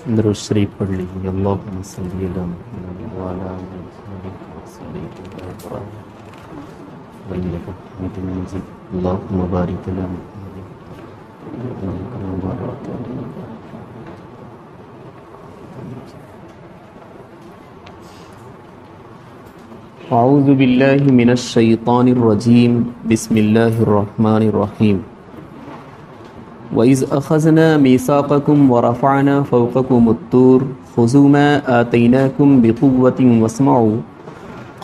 درود شریف پڑھ لیجیے. اللہم صلی علی محمد وعلی آل محمد کما صلیت علی ابراہیم انک حمید مجید. اللہم بارک علی محمد کما بارکت علی ابراہیم. اعوذ باللہ من الشیطان الرجیم. بسم اللہ الرحمن الرحیم. وَإِذْ أَخَذْنَا مِيثَاقَكُمْ وَرَفَعْنَا فَوْقَكُمُ الطُّورَ خُذُوا مَا آتَيْنَاكُمْ بِقُوَّةٍ وَاسْمَعُوا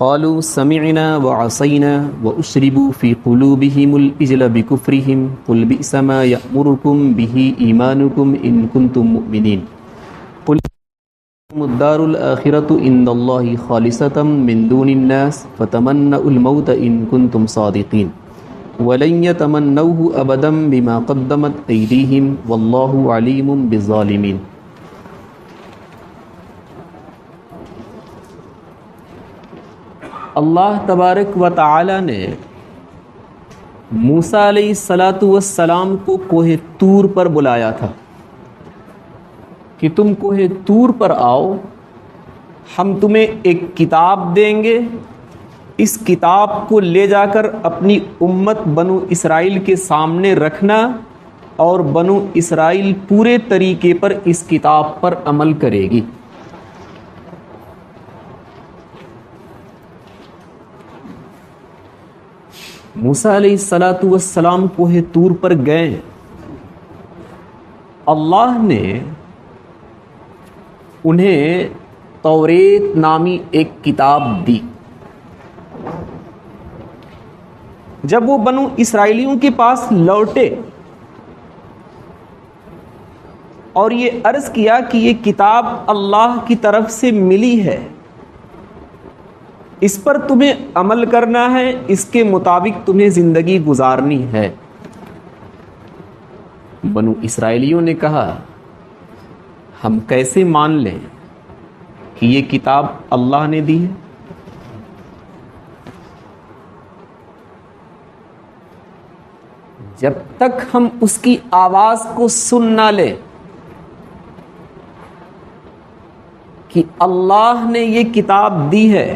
قَالُوا سَمِعْنَا وَعَصَيْنَا وَأُشْرِبُوا فِي قُلُوبِهِمُ الْإِجْلَ بِكُفْرِهِمْ قُلْ بِئْسَ مَا يَأْمُرُكُمْ بِهِ إِيمَانُكُمْ إِن كُنتُم مُّؤْمِنِينَ قُلْ الدَّارُ الْآخِرَةُ عِندَ اللَّهِ خَالِصَةً مِّن دُونِ النَّاسِ فَتَمَنَّوُا الْمَوْتَ إِن كُنتُم صَادِقِينَ وَلَن يَتَمَنَّوْهُ أَبَدًا بِمَا قَدَّمَتْ أَيْدِيهِمْ وَاللَّهُ عَلِيمٌ بِالظَّالِمِينَ. اللہ تبارک و تعالی نے موسیٰ علیہ السلام کو کوہ طور پر بلایا تھا کہ تم کوہ طور پر آؤ، ہم تمہیں ایک کتاب دیں گے، اس کتاب کو لے جا کر اپنی امت بنو اسرائیل کے سامنے رکھنا، اور بنو اسرائیل پورے طریقے پر اس کتاب پر عمل کرے گی. موسیٰ علیہ السلام کوہ طور پر گئے. اللہ نے انہیں توریت نامی ایک کتاب دی. جب وہ بنو اسرائیلیوں کے پاس لوٹے اور یہ عرض کیا کہ یہ کتاب اللہ کی طرف سے ملی ہے، اس پر تمہیں عمل کرنا ہے، اس کے مطابق تمہیں زندگی گزارنی ہے، بنو اسرائیلیوں نے کہا ہم کیسے مان لیں کہ یہ کتاب اللہ نے دی ہے؟ جب تک ہم اس کی آواز کو سن نہ لیں کہ اللہ نے یہ کتاب دی ہے،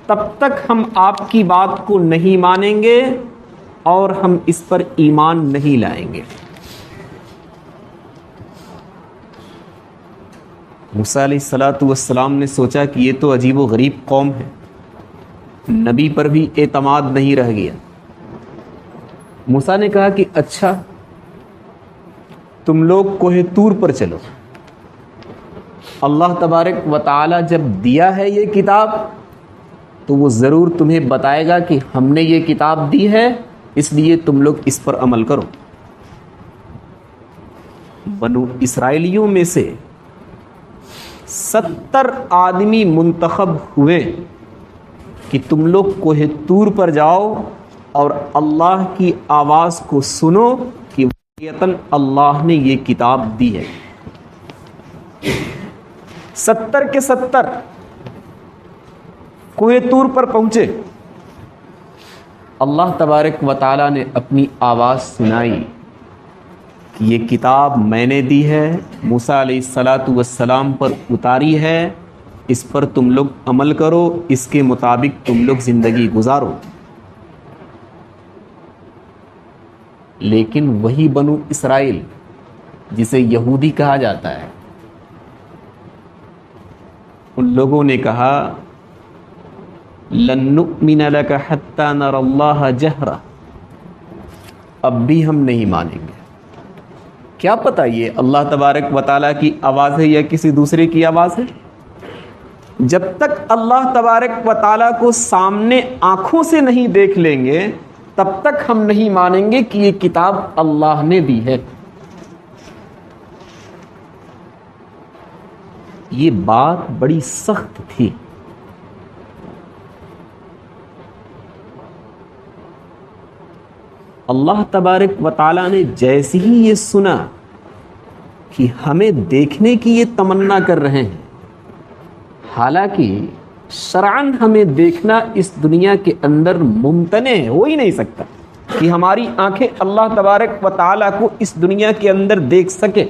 تب تک ہم آپ کی بات کو نہیں مانیں گے اور ہم اس پر ایمان نہیں لائیں گے. موسیٰ علیہ السلام نے سوچا کہ یہ تو عجیب و غریب قوم ہے، نبی پر بھی اعتماد نہیں رہ گیا. موسیٰ نے کہا کہ اچھا تم لوگ کوہ طور پر چلو، اللہ تبارک و تعالی جب دیا ہے یہ کتاب تو وہ ضرور تمہیں بتائے گا کہ ہم نے یہ کتاب دی ہے، اس لیے تم لوگ اس پر عمل کرو. بنو اسرائیلیوں میں سے 70 آدمی منتخب ہوئے کہ تم لوگ کوہ طور پر جاؤ اور اللہ کی آواز کو سنو کہ واقعتاً اللہ نے یہ کتاب دی ہے. 70 کے 70 کوہ طور پر پہنچے. اللہ تبارک و تعالی نے اپنی آواز سنائی کہ یہ کتاب میں نے دی ہے، موسیٰ علیہ السلام پر اتاری ہے، اس پر تم لوگ عمل کرو، اس کے مطابق تم لوگ زندگی گزارو. لیکن وہی بنو اسرائیل جسے یہودی کہا جاتا ہے، ان لوگوں نے کہا لن نؤمن لک حتی نری اللہ جہرا، اب بھی ہم نہیں مانیں گے. کیا پتہ یہ اللہ تبارک و تعالیٰ کی آواز ہے یا کسی دوسرے کی آواز ہے. جب تک اللہ تبارک و تعالیٰ کو سامنے آنکھوں سے نہیں دیکھ لیں گے تب تک ہم نہیں مانیں گے کہ یہ کتاب اللہ نے دی ہے. یہ بات بڑی سخت تھی. اللہ تبارک و تعالیٰ نے جیسے ہی یہ سنا کہ ہمیں دیکھنے کی یہ تمنا کر رہے ہیں، حالانکہ شرعاً ہمیں دیکھنا اس دنیا کے اندر ممتنع ہے، ہو ہی نہیں سکتا کہ ہماری آنکھیں اللہ تبارک و تعالیٰ کو اس دنیا کے اندر دیکھ سکے.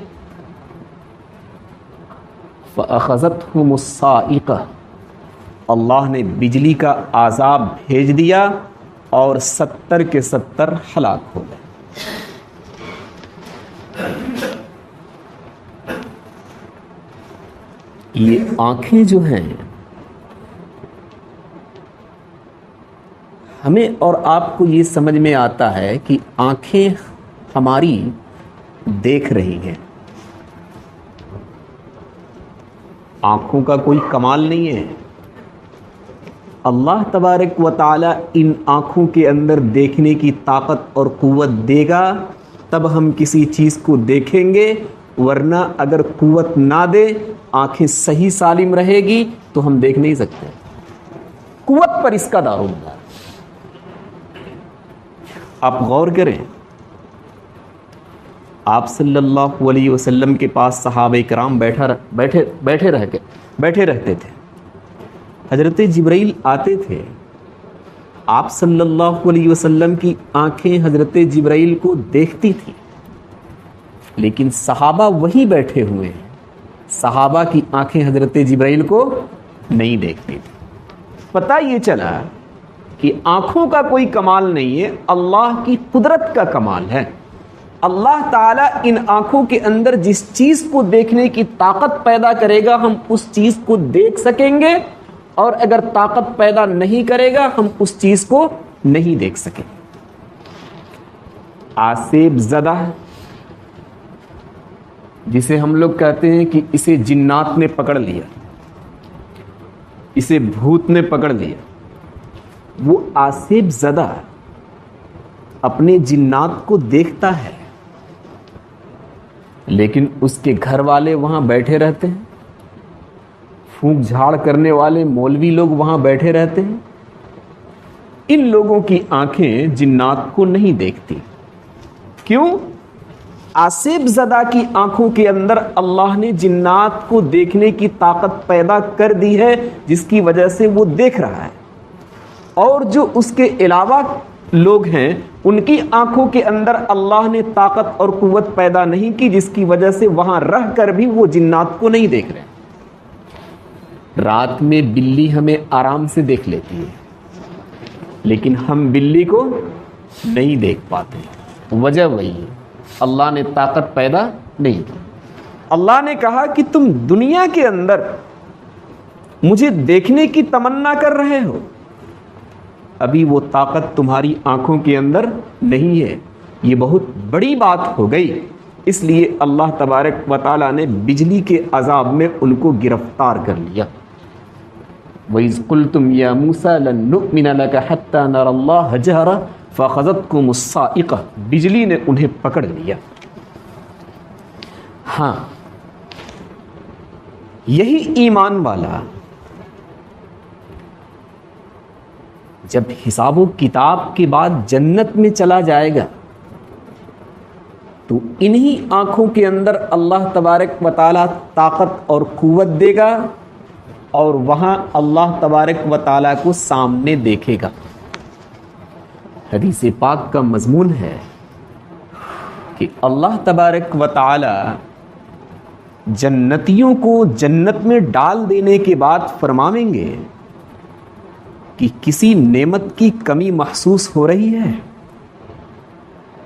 فَأَخَذَتْهُمُ الصَّاعِقَةُ، اللہ نے بجلی کا عذاب بھیج دیا اور 70 کے 70 ہلاک ہو گئے۔ یہ آنکھیں جو ہیں ہمیں اور آپ کو یہ سمجھ میں آتا ہے کہ آنکھیں ہماری دیکھ رہی ہیں، آنکھوں کا کوئی کمال نہیں ہے۔ اللہ تبارک و تعالی ان آنکھوں کے اندر دیکھنے کی طاقت اور قوت دے گا تب ہم کسی چیز کو دیکھیں گے، ورنہ اگر قوت نہ دے، آنکھیں صحیح سالم رہے گی تو ہم دیکھ نہیں سکتے۔ قوت پر اس کا دارومدار۔ آپ غور کریں، آپ صلی اللہ علیہ وسلم کے پاس صحابہ کرام بیٹھے رہتے تھے، حضرت جبرائیل آتے تھے، آپ صلی اللہ علیہ وسلم کی آنکھیں حضرت جبرائیل کو دیکھتی تھیں، لیکن صحابہ وہی بیٹھے ہوئے ہیں، صحابہ کی آنکھیں حضرت جبرائیل کو نہیں دیکھتی تھی۔ پتہ یہ چلا کہ آنکھوں کا کوئی کمال نہیں ہے، اللہ کی قدرت کا کمال ہے۔ اللہ تعالیٰ ان آنکھوں کے اندر جس چیز کو دیکھنے کی طاقت پیدا کرے گا ہم اس چیز کو دیکھ سکیں گے، اور اگر طاقت پیدا نہیں کرے گا ہم اس چیز کو نہیں دیکھ سکیں۔ آسیب زدہ، جسے ہم لوگ کہتے ہیں کہ اسے جنات نے پکڑ لیا، اسے بھوت نے پکڑ لیا، وہ آسیب زدہ اپنے جنات کو دیکھتا ہے، لیکن اس کے گھر والے وہاں بیٹھے رہتے ہیں، پھونک جھاڑ کرنے والے مولوی لوگ وہاں بیٹھے رہتے ہیں، ان لوگوں کی آنکھیں جنات کو نہیں دیکھتی۔ کیوں؟ آسیب زدہ کی آنکھوں کے اندر اللہ نے جنات کو دیکھنے کی طاقت پیدا کر دی ہے، جس کی وجہ سے وہ دیکھ رہا ہے، اور جو اس کے علاوہ لوگ ہیں ان کی آنکھوں کے اندر اللہ نے طاقت اور قوت پیدا نہیں کی، جس کی وجہ سے وہاں رہ کر بھی وہ جنات کو نہیں دیکھ رہے۔ رات میں بلی ہمیں آرام سے دیکھ لیتی ہے، لیکن ہم بلی کو نہیں دیکھ پاتے، وجہ وہی ہے، اللہ نے طاقت پیدا نہیں کی۔ اللہ نے کہا کہ تم دنیا کے اندر مجھے دیکھنے کی تمنا کر رہے ہو، ابھی وہ طاقت تمہاری آنکھوں کے اندر نہیں ہے، یہ بہت بڑی بات ہو گئی۔ اس لیے اللہ تبارک و تعالیٰ نے بجلی کے عذاب میں ان کو گرفتار کر لیا۔ وَإِذْ قُلْتُمْ يَا مُوسَىٰ لَن نُؤْمِنَ لَكَ حَتَّىٰ نَرَى اللَّهَ جَهْرَةً فَأَخَذَتْكُمُ الصَّاعِقَةُ، بجلی نے انہیں پکڑ لیا۔ ہاں، یہی ایمان والا جب حساب و کتاب کے بعد جنت میں چلا جائے گا تو انہی آنکھوں کے اندر اللہ تبارک و تعالیٰ طاقت اور قوت دے گا، اور وہاں اللہ تبارک و تعالیٰ کو سامنے دیکھے گا۔ حدیث پاک کا مضمون ہے کہ اللہ تبارک و تعالیٰ جنتیوں کو جنت میں ڈال دینے کے بعد فرمائیں گے کہ کسی نعمت کی کمی محسوس ہو رہی ہے؟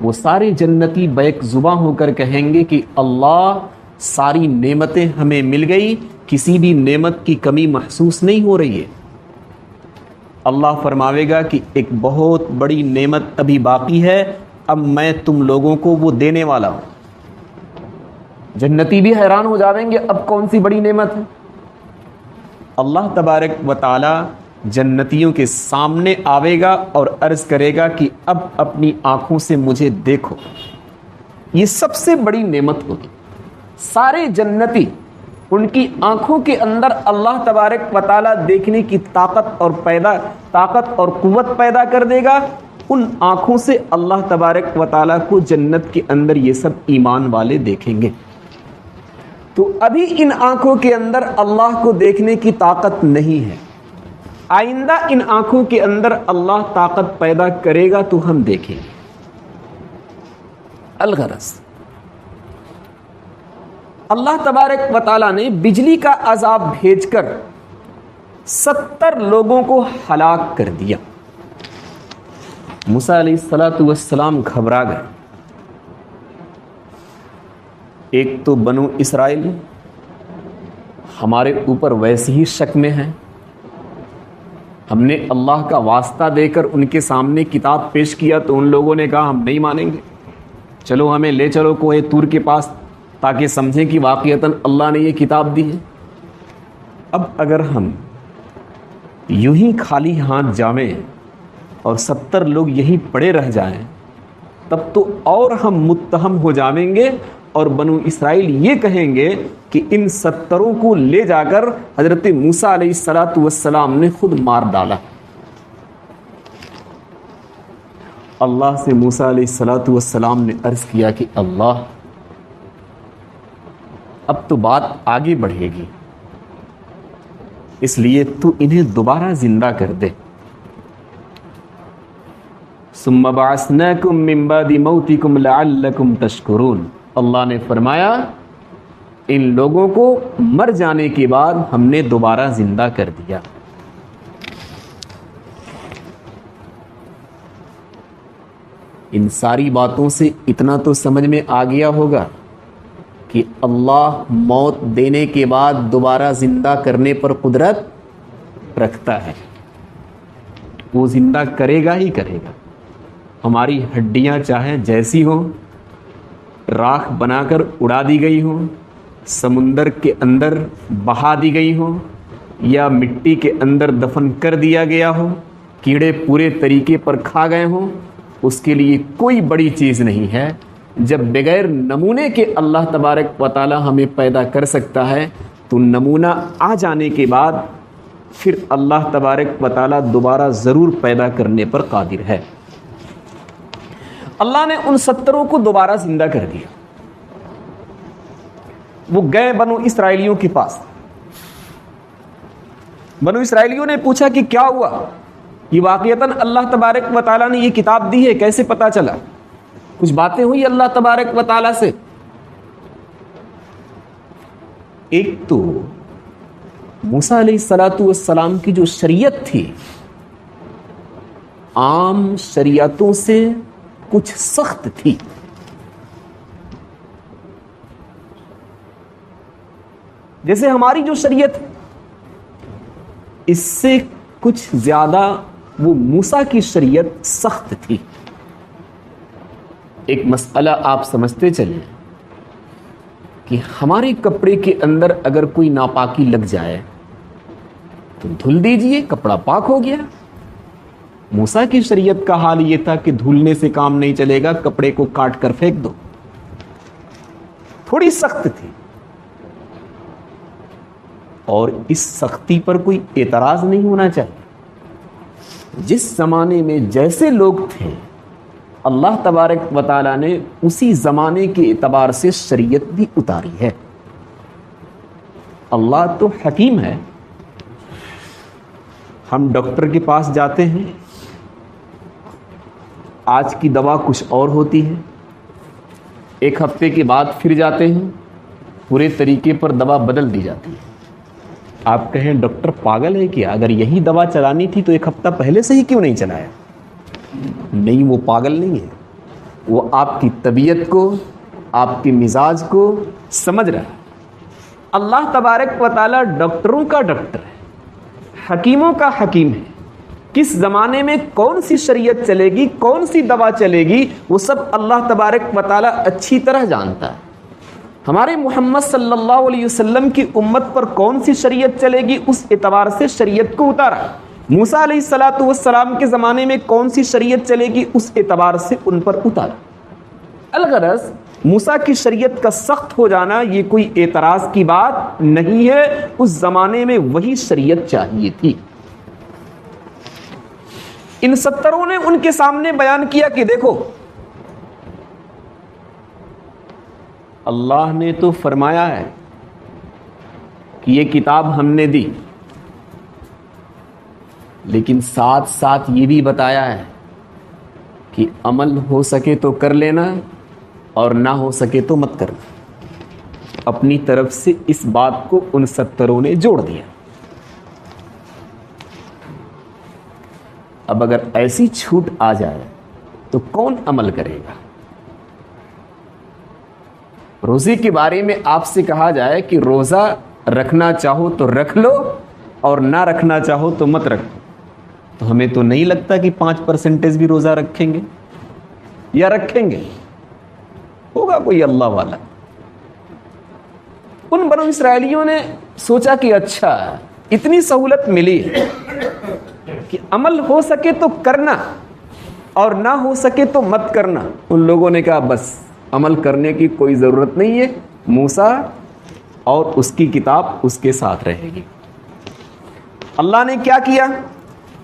وہ سارے جنتی بیک زباں ہو کر کہیں گے کہ اللہ، ساری نعمتیں ہمیں مل گئی، کسی بھی نعمت کی کمی محسوس نہیں ہو رہی ہے۔ اللہ فرماوے گا کہ ایک بہت بڑی نعمت ابھی باقی ہے، اب میں تم لوگوں کو وہ دینے والا ہوں۔ جنتی بھی حیران ہو جاویں گے، اب کون سی بڑی نعمت ہے؟ اللہ تبارک و تعالی جنتیوں کے سامنے آوے گا اور عرض کرے گا کہ اب اپنی آنکھوں سے مجھے دیکھو۔ یہ سب سے بڑی نعمت ہوگی۔ سارے جنتی ان کی آنکھوں کے اندر اللہ تبارک و تعالیٰ دیکھنے کی طاقت اور قوت پیدا کر دے گا، ان آنکھوں سے اللہ تبارک و تعالیٰ کو جنت کے اندر یہ سب ایمان والے دیکھیں گے۔ تو ابھی ان آنکھوں کے اندر اللہ کو دیکھنے کی طاقت نہیں ہے، آئندہ ان آنکھوں کے اندر اللہ طاقت پیدا کرے گا تو ہم دیکھیں گے۔ الغرض اللہ تبارک و تعالیٰ نے بجلی کا عذاب بھیج کر 70 لوگوں کو ہلاک کر دیا۔ موسیٰ علیہ السلام گھبرا گئے۔ ایک تو بنو اسرائیل ہمارے اوپر ویسے ہی شک میں ہیں، ہم نے اللہ کا واسطہ دے کر ان کے سامنے کتاب پیش کیا تو ان لوگوں نے کہا ہم نہیں مانیں گے، چلو ہمیں لے چلو کوہ طور کے پاس تاکہ سمجھیں کہ واقعتاً اللہ نے یہ کتاب دی ہے۔ اب اگر ہم یوں ہی خالی ہاتھ جاویں اور 70 لوگ یہیں پڑے رہ جائیں تب تو اور ہم متہم ہو جائیں گے، اور بنو اسرائیل یہ کہیں گے کہ ان 70 کو لے جا کر حضرت موسیٰ علیہ السلام نے خود مار ڈالا۔ اللہ سے موسیٰ علیہ السلام نے عرض کیا کہ اللہ اب تو بات آگے بڑھے گی، اس لیے تو انہیں دوبارہ زندہ کر دے۔ ثم بعثناکم من بعد موتکم لعلکم تشکرون، اللہ نے فرمایا ان لوگوں کو مر جانے کے بعد ہم نے دوبارہ زندہ کر دیا۔ ان ساری باتوں سے اتنا تو سمجھ میں آ گیا ہوگا کہ اللہ موت دینے کے بعد دوبارہ زندہ کرنے پر قدرت رکھتا ہے، وہ زندہ کرے گا ہی کرے گا۔ ہماری ہڈیاں چاہے جیسی ہوں، راکھ بنا کر اڑا دی گئی ہوں، سمندر کے اندر بہا دی گئی ہوں، یا مٹی کے اندر دفن کر دیا گیا ہو، کیڑے پورے طریقے پر کھا گئے ہوں، اس کے لیے کوئی بڑی چیز نہیں ہے۔ جب بغیر نمونے کے اللہ تبارک و تعالی ہمیں پیدا کر سکتا ہے تو نمونہ آ جانے کے بعد پھر اللہ تبارک و تعالی دوبارہ ضرور پیدا کرنے پر قادر ہے۔ اللہ نے ان 70 کو دوبارہ زندہ کر دیا۔ وہ گئے بنو اسرائیلیوں کے پاس، بنو اسرائیلیوں نے پوچھا کہ کیا ہوا، یہ واقعتاً اللہ تبارک و تعالیٰ نے یہ کتاب دی ہے، کیسے پتا چلا؟ کچھ باتیں ہوئی اللہ تبارک و تعالیٰ سے۔ ایک تو موسیٰ علیہ السلام کی جو شریعت تھی عام شریعتوں سے کچھ سخت تھی، جیسے ہماری جو شریعت اس سے کچھ زیادہ وہ موسیٰ کی شریعت سخت تھی۔ ایک مسئلہ آپ سمجھتے چلیں کہ ہمارے کپڑے کے اندر اگر کوئی ناپاکی لگ جائے تو دھل دیجئے، کپڑا پاک ہو گیا۔ موسیٰ کی شریعت کا حال یہ تھا کہ دھلنے سے کام نہیں چلے گا، کپڑے کو کاٹ کر پھینک دو، تھوڑی سخت تھی۔ اور اس سختی پر کوئی اعتراض نہیں ہونا چاہیے۔ جس زمانے میں جیسے لوگ تھے اللہ تبارک و تعالیٰ نے اسی زمانے کے اعتبار سے شریعت بھی اتاری ہے۔ اللہ تو حکیم ہے۔ ہم ڈاکٹر کے پاس جاتے ہیں، آج کی دوا کچھ اور ہوتی ہے، ایک ہفتے کے بعد پھر جاتے ہیں، پورے طریقے پر دوا بدل دی جاتی ہے۔ آپ کہیں ڈاکٹر پاگل ہے کیا؟ اگر یہی دوا چلانی تھی تو ایک ہفتہ پہلے سے ہی کیوں نہیں چلایا؟ نہیں، وہ پاگل نہیں ہے، وہ آپ کی طبیعت کو، آپ کے مزاج کو سمجھ رہا ہے۔ اللہ تبارک و تعالی ڈاکٹروں کا ڈاکٹر ہے، حکیموں کا حکیم ہے۔ کس زمانے میں کون سی شریعت چلے گی، کون سی دوا چلے گی، وہ سب اللہ تبارک و تعالی اچھی طرح جانتا ہے۔ ہمارے محمد صلی اللہ علیہ وسلم کی امت پر کون سی شریعت چلے گی، اس اعتبار سے شریعت کو اتارا۔ موسیٰ علیہ السلام کے زمانے میں کون سی شریعت چلے گی، اس اعتبار سے ان پر اتارا۔ الغرض موسیٰ کی شریعت کا سخت ہو جانا یہ کوئی اعتراض کی بات نہیں ہے، اس زمانے میں وہی شریعت چاہیے تھی۔ ان 70 نے ان کے سامنے بیان کیا کہ دیکھو، اللہ نے تو فرمایا ہے کہ یہ کتاب ہم نے دی، لیکن ساتھ ساتھ یہ بھی بتایا ہے کہ عمل ہو سکے تو کر لینا اور نہ ہو سکے تو مت کرنا۔ اپنی طرف سے اس بات کو ان 70 نے جوڑ دیا۔ اب اگر ایسی چھوٹ آ جائے تو کون عمل کرے گا؟ روزے کے بارے میں آپ سے کہا جائے کہ روزہ رکھنا چاہو تو رکھ لو اور نہ رکھنا چاہو تو مت رکھو، تو ہمیں تو نہیں لگتا کہ 5% بھی روزہ رکھیں گے یا رکھیں گے۔ ہوگا کوئی اللہ والا۔ ان بنو اسرائیلیوں نے سوچا کہ اچھا اتنی سہولت ملی کہ عمل ہو سکے تو کرنا اور نہ ہو سکے تو مت کرنا۔ ان لوگوں نے کہا بس عمل کرنے کی کوئی ضرورت نہیں ہے، موسیٰ اور اس کی کتاب اس کے ساتھ رہے گی۔ اللہ نے کیا کیا؟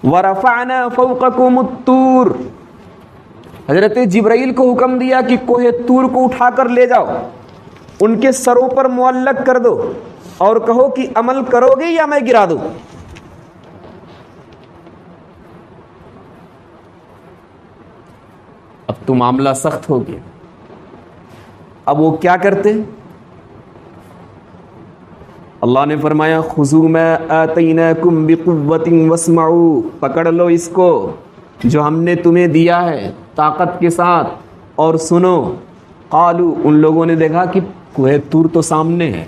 وَرَفَعْنَا فَوْقَكُمُ الطُّورَ، حضرت جبرائیل کو حکم دیا کہ کوہ طور کو اٹھا کر لے جاؤ، ان کے سروں پر معلق کر دو اور کہو کہ عمل کرو گے یا میں گرا دوں۔ اب تو معاملہ سخت ہو گیا۔ اب وہ کیا کرتے؟ اللہ نے فرمایا خذوا ما آتیناکم بقوۃ واسمعوا، پکڑ لو اس کو جو ہم نے تمہیں دیا ہے طاقت کے ساتھ، اور سنو۔ قالوا، ان لوگوں نے دیکھا کہ کوہ طور تو سامنے ہے،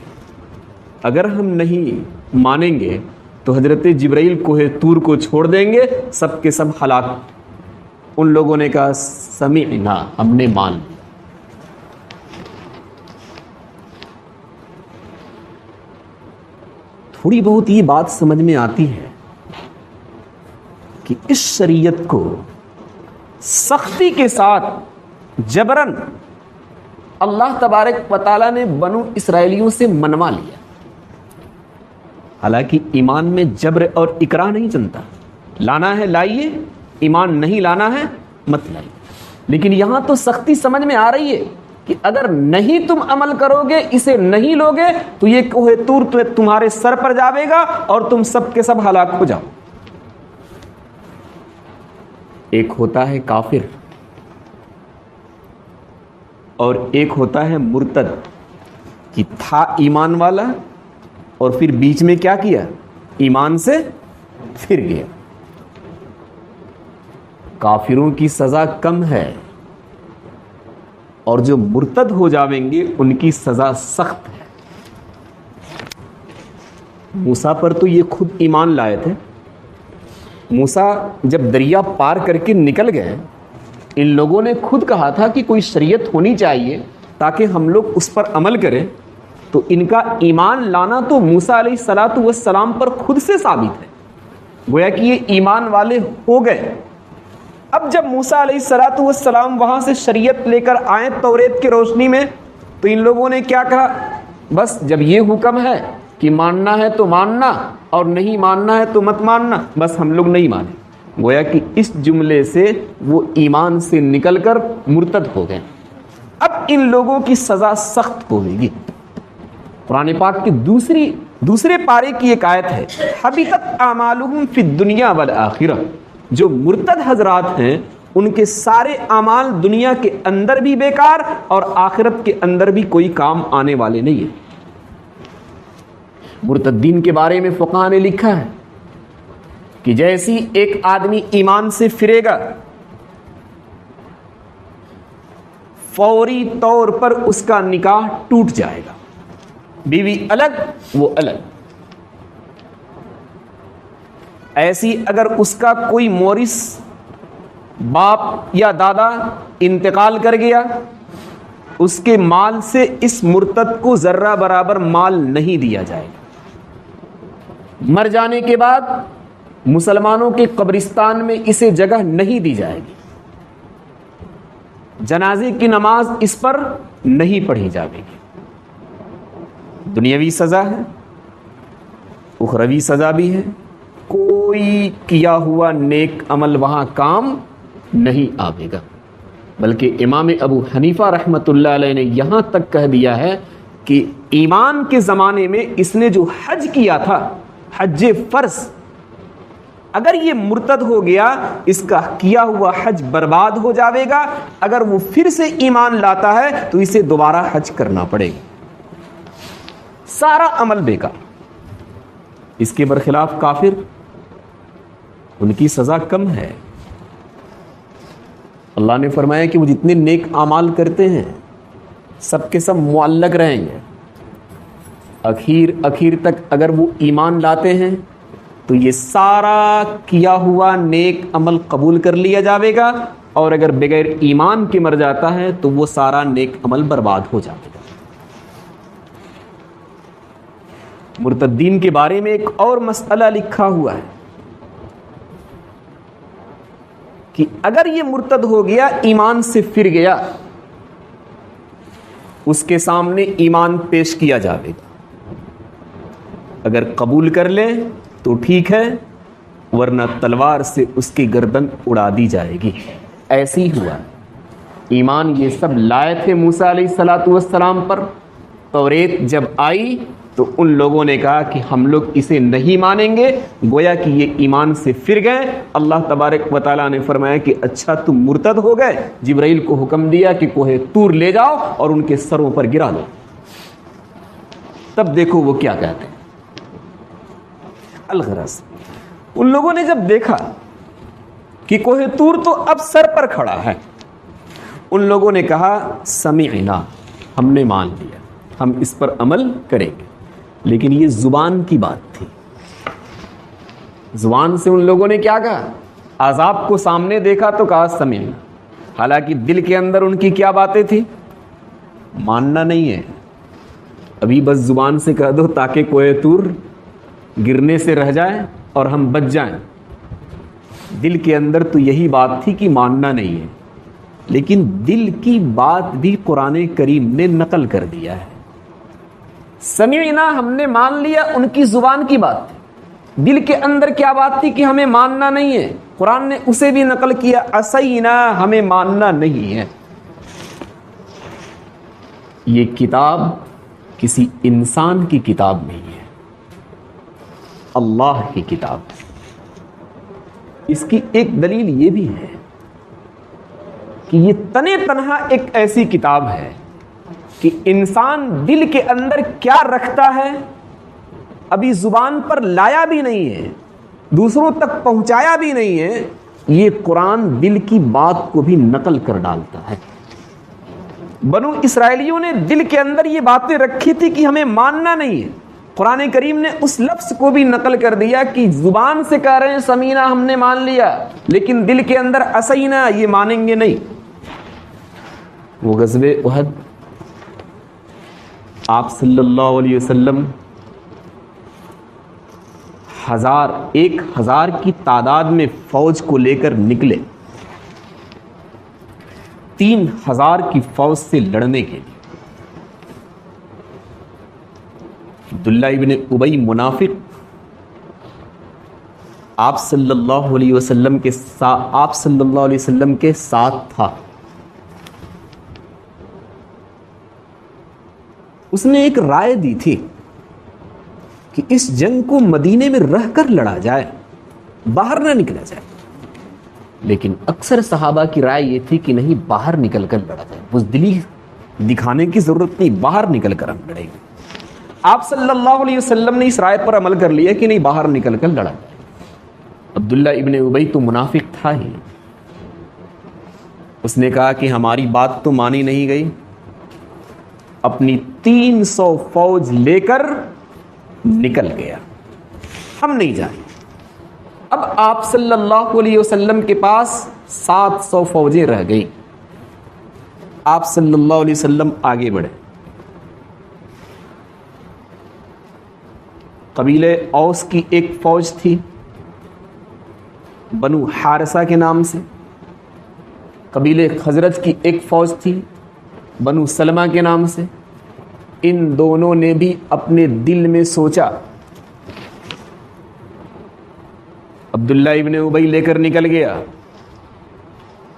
اگر ہم نہیں مانیں گے تو حضرت جبرائیل کوہ طور کو چھوڑ دیں گے، سب کے سب ہلاک۔ ان لوگوں نے کہا سمعنا، ہم نے مان لیا۔ تھوڑی بہت یہ بات سمجھ میں آتی ہے کہ اس شریعت کو سختی کے ساتھ جبراً اللہ تبارک و تعالیٰ نے بنو اسرائیلیوں سے منوا لیا۔ حالانکہ ایمان میں جبر اور اکراہ نہیں چلتا، لانا ہے لائیے، ایمان نہیں لانا ہے مت لائیے۔ لیکن یہاں تو سختی سمجھ میں آ رہی ہے کہ اگر نہیں تم عمل کرو گے، اسے نہیں لوگے، تو یہ کوہ طور تمہارے سر پر جاوے گا اور تم سب کے سب ہلاک ہو جاؤ۔ ایک ہوتا ہے کافر اور ایک ہوتا ہے مرتد، کہ تھا ایمان والا اور پھر بیچ میں کیا کیا؟ ایمان سے پھر گیا۔ کافروں کی سزا کم ہے اور جو مرتد ہو جاویں گے ان کی سزا سخت ہے۔ موسیٰ پر تو یہ خود ایمان لائے تھے۔ موسیٰ جب دریا پار کر کے نکل گئے، ان لوگوں نے خود کہا تھا کہ کوئی شریعت ہونی چاہیے تاکہ ہم لوگ اس پر عمل کریں، تو ان کا ایمان لانا تو موسیٰ علیہ الصلاۃ والسلام پر خود سے ثابت ہے، گویا کہ یہ ایمان والے ہو گئے۔ اب جب موسیٰ علیہ الصلاۃ والسلام وہاں سے شریعت لے کر آئے توریت کی روشنی میں، تو ان لوگوں نے کیا کہا؟ بس جب یہ حکم ہے کہ ماننا ہے تو ماننا اور نہیں ماننا ہے تو مت ماننا، بس ہم لوگ نہیں مانیں۔ گویا کہ اس جملے سے وہ ایمان سے نکل کر مرتد ہو گئے۔ اب ان لوگوں کی سزا سخت ہوگی۔ قرآن پاک کی دوسرے پارے کی ایک آیت ہے، حبطت اعمالہم فی الدنیا والآخرہ، جو مرتد حضرات ہیں ان کے سارے اعمال دنیا کے اندر بھی بیکار اور آخرت کے اندر بھی کوئی کام آنے والے نہیں ہیں۔ مرتدین کے بارے میں فقہاء نے لکھا ہے کہ جیسی ایک آدمی ایمان سے پھرے گا، فوری طور پر اس کا نکاح ٹوٹ جائے گا، بیوی الگ وہ الگ۔ ایسی اگر اس کا کوئی مورث باپ یا دادا انتقال کر گیا، اس کے مال سے اس مرتد کو ذرہ برابر مال نہیں دیا جائے گا۔ مر جانے کے بعد مسلمانوں کے قبرستان میں اسے جگہ نہیں دی جائے گی، جنازے کی نماز اس پر نہیں پڑھی جائے گی۔ دنیاوی سزا ہے، اخروی سزا بھی ہے، کوئی کیا ہوا نیک عمل وہاں کام نہیں آئے گا۔ بلکہ امام ابو حنیفہ رحمۃ اللہ علیہ نے یہاں تک کہہ دیا ہے کہ ایمان کے زمانے میں اس نے جو حج کیا تھا، حج فرض، اگر یہ مرتد ہو گیا اس کا کیا ہوا حج برباد ہو جاوے گا، اگر وہ پھر سے ایمان لاتا ہے تو اسے دوبارہ حج کرنا پڑے گا۔ سارا عمل بیکار. اس کے برخلاف کافر، ان کی سزا کم ہے. اللہ نے فرمایا کہ وہ جتنے نیک اعمال کرتے ہیں سب کے سب معلق رہیں گے. اخیر تک اگر وہ ایمان لاتے ہیں تو یہ سارا کیا ہوا نیک عمل قبول کر لیا جائے گا، اور اگر بغیر ایمان کے مر جاتا ہے تو وہ سارا نیک عمل برباد ہو جائے گا. مرتدین کے بارے میں ایک اور مسئلہ لکھا ہوا ہے کہ اگر یہ مرتد ہو گیا، ایمان سے پھر گیا، اس کے سامنے ایمان پیش کیا جائے گا. اگر قبول کر لے تو ٹھیک ہے، ورنہ تلوار سے اس کی گردن اڑا دی جائے گی. ایسے ہی ہوا. ایمان یہ سب لائے تھے موسیٰ علیہ الصلوۃ والسلام پر. توریت جب آئی تو ان لوگوں نے کہا کہ ہم لوگ اسے نہیں مانیں گے، گویا کہ یہ ایمان سے پھر گئے. اللہ تبارک و تعالیٰ نے فرمایا کہ اچھا تم مرتد ہو گئے. جبرائیل کو حکم دیا کہ کوہ طور لے جاؤ اور ان کے سروں پر گرا دو. تب دیکھو وہ کیا کہتے ہیں. الغرض ان لوگوں نے جب دیکھا کہ کوہ طور تو اب سر پر کھڑا ہے، ان لوگوں نے کہا سمعنا، ہم نے مان لیا، ہم اس پر عمل کریں گے. لیکن یہ زبان کی بات تھی. زبان سے ان لوگوں نے کیا کہا؟ عذاب کو سامنے دیکھا تو کہا سمعنا، حالانکہ دل کے اندر ان کی کیا باتیں تھی؟ ماننا نہیں ہے. ابھی بس زبان سے کہہ دو تاکہ کوہ طور گرنے سے رہ جائے اور ہم بچ جائیں. دل کے اندر تو یہی بات تھی کہ ماننا نہیں ہے. لیکن دل کی بات بھی قرآن کریم نے نقل کر دیا ہے. سمعنا، ہم نے مان لیا، ان کی زبان کی بات تھی. دل کے اندر کیا بات تھی کہ ہمیں ماننا نہیں ہے، قرآن نے اسے بھی نقل کیا. عصینا، ہمیں ماننا نہیں ہے. یہ کتاب کسی انسان کی کتاب نہیں ہے، اللہ کی کتاب. اس کی ایک دلیل یہ بھی ہے کہ یہ تنے تنہا ایک ایسی کتاب ہے کہ انسان دل کے اندر کیا رکھتا ہے ابھی زبان پر لایا بھی نہیں ہے، دوسروں تک پہنچایا بھی نہیں ہے. یہ قرآن دل کی بات کو بھی نقل کر ڈالتا ہے. بنو اسرائیلیوں نے دل کے اندر یہ باتیں رکھی تھی کہ ہمیں ماننا نہیں ہے. قرآن کریم نے اس لفظ کو بھی نقل کر دیا کہ زبان سے کہہ رہے ہیں سمینا، ہم نے مان لیا، لیکن دل کے اندر اسینا، یہ مانیں گے نہیں. وہ غزوہ احد، آپ صلی اللہ علیہ وسلم 1000 کی تعداد میں فوج کو لے کر نکلے 3000 کی فوج سے لڑنے کے لیے. عبداللہ ابن ابی منافق آپ صلی اللہ علیہ وسلم کے ساتھ تھا. اس نے ایک رائے دی تھی کہ اس جنگ کو مدینے میں رہ کر لڑا جائے، باہر نہ نکلا جائے. لیکن اکثر صحابہ کی رائے یہ تھی کہ نہیں، باہر نکل کر لڑا جائے. بزدلی دکھانے کی ضرورت نہیں، باہر نکل کر ہم لڑیں گے. آپ صلی اللہ علیہ وسلم نے اس رائے پر عمل کر لیا کہ نہیں، باہر نکل کر لڑا جائے. عبداللہ ابن ابی تو منافق تھا ہی. اس نے کہا کہ ہماری بات تو مانی نہیں گئی، اپنی 300 فوج لے کر نکل گیا، ہم نہیں جائیں. اب آپ صلی اللہ علیہ وسلم کے پاس 700 فوجیں رہ گئی. آپ صلی اللہ علیہ وسلم آگے بڑھے. قبیلہ اوس کی ایک فوج تھی بنو حارثہ کے نام سے. قبیلہ خزرج کی ایک فوج تھی بنو سلمہ کے نام سے. ان دونوں نے بھی اپنے دل میں سوچا، عبداللہ ابن ابی لے کر نکل گیا،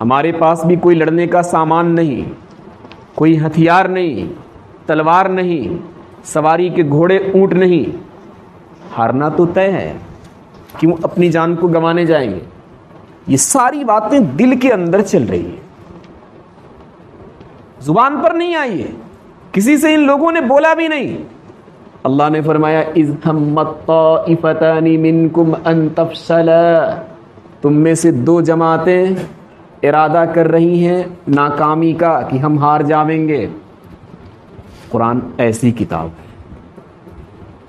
ہمارے پاس بھی کوئی لڑنے کا سامان نہیں، کوئی ہتھیار نہیں، تلوار نہیں، سواری کے گھوڑے اونٹ نہیں، ہارنا تو طے ہے، کیوں اپنی جان کو گنوانے جائیں گے. یہ ساری باتیں دل کے اندر چل رہی ہیں، زبان پر نہیں آئی ہے، کسی سے ان لوگوں نے بولا بھی نہیں. اللہ نے فرمایا اذ ہمت طائفتان منکم ان تفشلا، تم میں سے دو جماعتیں ارادہ کر رہی ہیں ناکامی کا کہ ہم ہار جاویں گے۔ قرآن ایسی کتاب ہے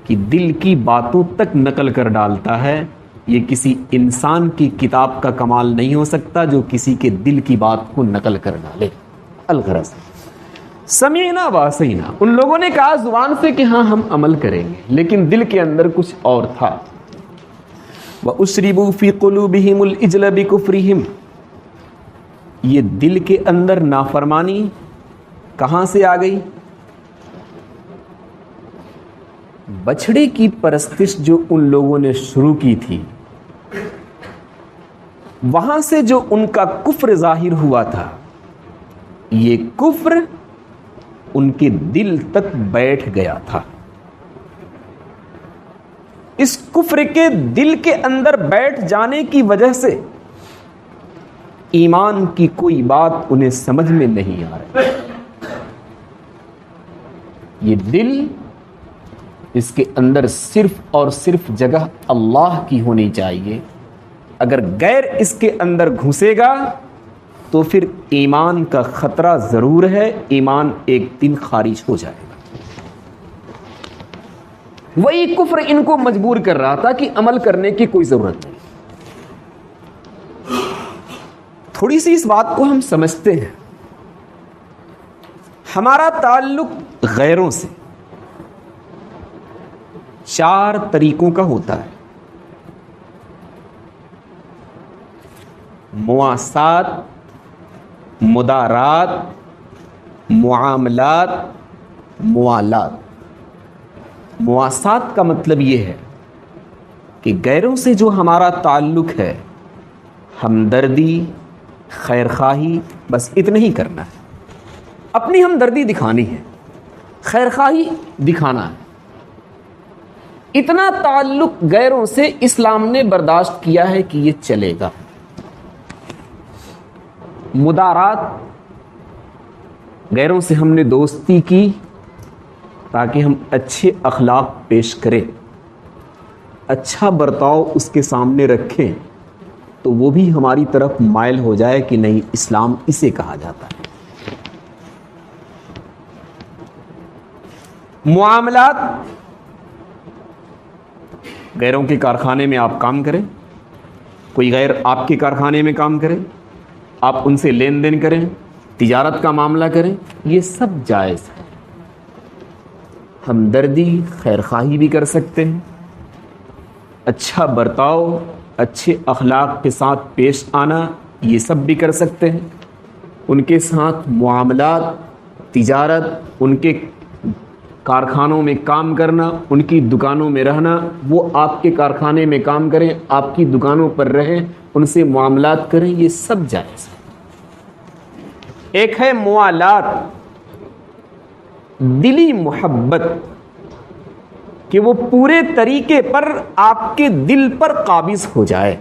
کہ دل کی باتوں تک نقل کر ڈالتا ہے۔ یہ کسی انسان کی کتاب کا کمال نہیں ہو سکتا جو کسی کے دل کی بات کو نقل کر ڈالے۔ الغرض سمعنا وعصینا، ان لوگوں نے کہا زبان سے کہ ہاں ہم عمل کریں گے، لیکن دل کے اندر کچھ اور تھا۔ وَأُشْرِبُوا فِي قُلُوبِهِمُ الْإِجْلَ بِكُفْرِهِمْ، یہ دل کے اندر نافرمانی کہاں سے آ گئی؟ بچھڑے کی پرستش جو ان لوگوں نے شروع کی تھی، وہاں سے جو ان کا کفر ظاہر ہوا تھا، یہ کفر ان کے دل تک بیٹھ گیا تھا۔ اس کفر کے دل کے اندر بیٹھ جانے کی وجہ سے ایمان کی کوئی بات انہیں سمجھ میں نہیں آ رہی۔ یہ دل، اس کے اندر صرف اور صرف جگہ اللہ کی ہونی چاہیے۔ اگر غیر اس کے اندر گھسے گا تو پھر ایمان کا خطرہ ضرور ہے، ایمان ایک دن خارج ہو جائے گا۔ وہی کفر ان کو مجبور کر رہا تھا کہ عمل کرنے کی کوئی ضرورت نہیں۔ تھوڑی سی اس بات کو ہم سمجھتے ہیں۔ ہمارا تعلق غیروں سے 4 طریقوں کا ہوتا ہے: مواسات، مدارات، معاملات، موالات۔ مواسات کا مطلب یہ ہے کہ غیروں سے جو ہمارا تعلق ہے، ہمدردی، خیرخواہی، بس اتنا ہی کرنا ہے۔ اپنی ہمدردی دکھانی ہے، خیرخواہی دکھانا ہے۔ اتنا تعلق غیروں سے اسلام نے برداشت کیا ہے کہ یہ چلے گا۔ مدارات، غیروں سے ہم نے دوستی کی تاکہ ہم اچھے اخلاق پیش کریں، اچھا برتاؤ اس کے سامنے رکھیں تو وہ بھی ہماری طرف مائل ہو جائے کہ نہیں، اسلام اسے کہا جاتا ہے۔ معاملات، غیروں کے کارخانے میں آپ کام کریں، کوئی غیر آپ کے کارخانے میں کام کرے، آپ ان سے لین دین کریں، تجارت کا معاملہ کریں، یہ سب جائز ہے۔ ہمدردی، خیرخواہی بھی کر سکتے ہیں، اچھا برتاؤ، اچھے اخلاق کے ساتھ پیش آنا، یہ سب بھی کر سکتے ہیں۔ ان کے ساتھ معاملات، تجارت، ان کے کارخانوں میں کام کرنا، ان کی دکانوں میں رہنا، وہ آپ کے کارخانے میں کام کریں، آپ کی دکانوں پر رہیں، ان سے معاملات کریں، یہ سب جائز ہے۔ ایک ہے موالات، دلی محبت، کہ وہ پورے طریقے پر آپ کے دل پر قابض ہو جائے۔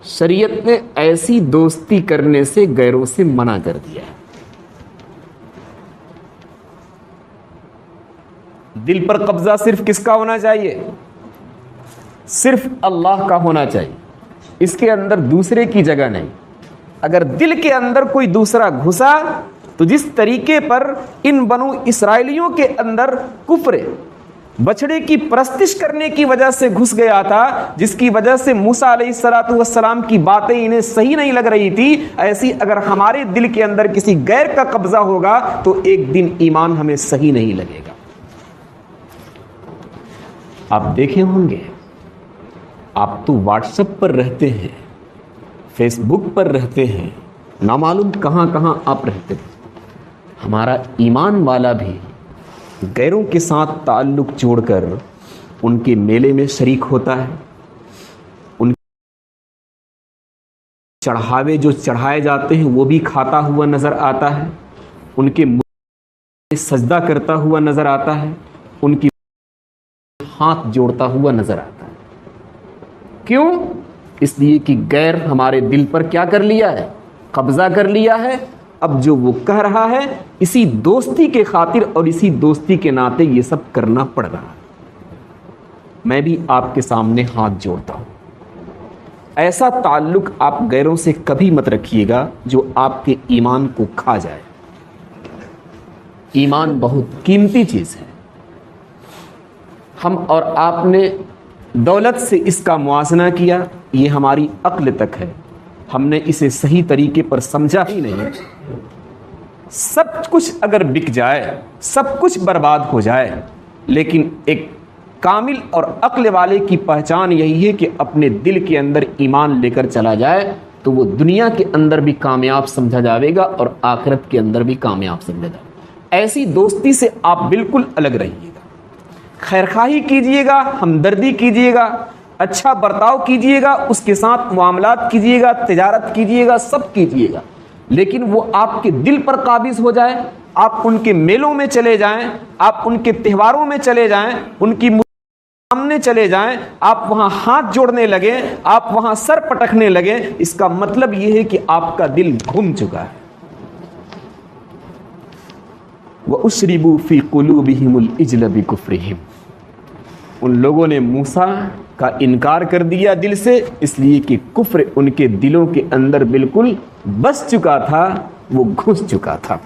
شریعت نے ایسی دوستی کرنے سے غیروں سے منع کر دیا ہے۔ دل پر قبضہ صرف کس کا ہونا چاہیے؟ صرف اللہ کا ہونا چاہیے، اس کے اندر دوسرے کی جگہ نہیں۔ اگر دل کے اندر کوئی دوسرا گھسا تو جس طریقے پر ان بنو اسرائیلیوں کے اندر کفر بچڑے کی پرستش کرنے کی وجہ سے گھس گیا تھا، جس کی وجہ سے موسیٰ علیہ السلام کی باتیں انہیں صحیح نہیں لگ رہی تھی، ایسی اگر ہمارے دل کے اندر کسی غیر کا قبضہ ہوگا تو ایک دن ایمان ہمیں صحیح نہیں لگے گا۔ آپ دیکھے ہوں گے، آپ تو واٹس ایپ پر رہتے ہیں، فیس بک پر رہتے ہیں، نامعلوم کہاں کہاں آپ رہتے ہیں۔ ہمارا ایمان والا بھی غیروں کے ساتھ تعلق جوڑ کر ان کے میلے میں شریک ہوتا ہے، ان چڑھاوے جو چڑھائے جاتے ہیں وہ بھی کھاتا ہوا نظر آتا ہے، ان کے سجدہ کرتا ہوا نظر آتا ہے، ان کی ہاتھ جوڑتا ہوا نظر آتا ہے۔ کیوں؟ اس لیے کہ غیر ہمارے دل پر کیا کر لیا ہے؟ قبضہ کر لیا ہے، اب جو وہ کہہ رہا ہے اسی دوستی کے خاطر اور اسی دوستی کے ناطے یہ سب کرنا پڑ رہا ہے۔ میں بھی آپ کے سامنے ہاتھ جوڑتا ہوں، ایسا تعلق آپ غیروں سے کبھی مت رکھیے گا جو آپ کے ایمان کو کھا جائے۔ ایمان بہت قیمتی چیز ہے۔ ہم اور آپ نے دولت سے اس کا موازنہ کیا، یہ ہماری عقل تک ہے، ہم نے اسے صحیح طریقے پر سمجھا ہی نہیں۔ سب کچھ اگر بک جائے، سب کچھ برباد ہو جائے، لیکن ایک کامل اور عقل والے کی پہچان یہی ہے کہ اپنے دل کے اندر ایمان لے کر چلا جائے تو وہ دنیا کے اندر بھی کامیاب سمجھا جاوے گا اور آخرت کے اندر بھی کامیاب سمجھا جائے گا۔ ایسی دوستی سے آپ بالکل الگ رہیے گا، خیرخواہی کیجیے گا، ہمدردی کیجیے گا، اچھا برتاؤ کیجیے گا، اس کے ساتھ معاملات کیجیے گا، تجارت کیجیے گا، سب کیجیے گا، لیکن وہ آپ کے دل پر قابض ہو جائے، آپ ان کے میلوں میں چلے جائیں، آپ ان کے تہواروں میں چلے جائیں، ان کی سامنے چلے جائیں، آپ وہاں ہاتھ جوڑنے لگے، آپ وہاں سر پٹکنے لگے، اس کا مطلب یہ ہے کہ آپ کا دل گھم چکا ہے۔ وَأُشْرِبُوا فِي قُلُوبِهِمُ الْإِجْلَ بِكُفْرِهِمْ، ان لوگوں نے موسیٰ کا انکار کر دیا دل سے، اس لیے کہ کفر ان کے دلوں کے اندر بالکل بس چکا تھا، وہ گھس چکا تھا۔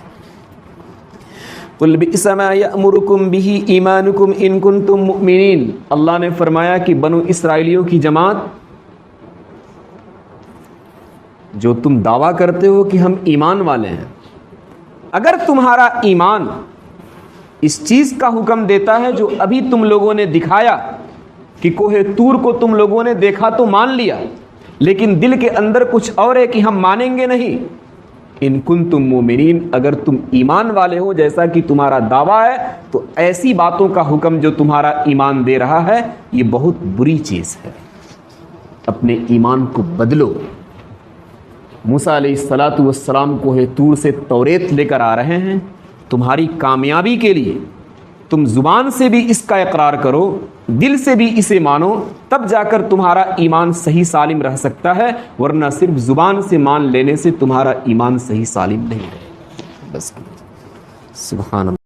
قُلْ بِئْسَ مَا يَأْمُرُكُمْ بِهِ إِيمَانُكُمْ إِن كُنتُم مُؤْمِنِينَ، اللہ نے فرمایا کہ بنو اسرائیلیوں کی جماعت، جو تم دعویٰ کرتے ہو کہ ہم ایمان والے ہیں، اگر تمہارا ایمان اس چیز کا حکم دیتا ہے جو ابھی تم لوگوں نے دکھایا کہ کوہ طور کو تم لوگوں نے دیکھا تو مان لیا، لیکن دل کے اندر کچھ اور ہے کہ ہم مانیں گے نہیں، ان کنتم مومنین، اگر تم ایمان والے ہو جیسا کہ تمہارا دعویٰ ہے، تو ایسی باتوں کا حکم جو تمہارا ایمان دے رہا ہے یہ بہت بری چیز ہے، اپنے ایمان کو بدلو۔ موسیٰ علیہ السلام کوہ طور سے توریت لے کر آ رہے ہیں، تمہاری کامیابی کے لیے تم زبان سے بھی اس کا اقرار کرو، دل سے بھی اسے مانو، تب جا کر تمہارا ایمان صحیح سالم رہ سکتا ہے، ورنہ صرف زبان سے مان لینے سے تمہارا ایمان صحیح سالم نہیں رہے۔ بس سبحان اللہ۔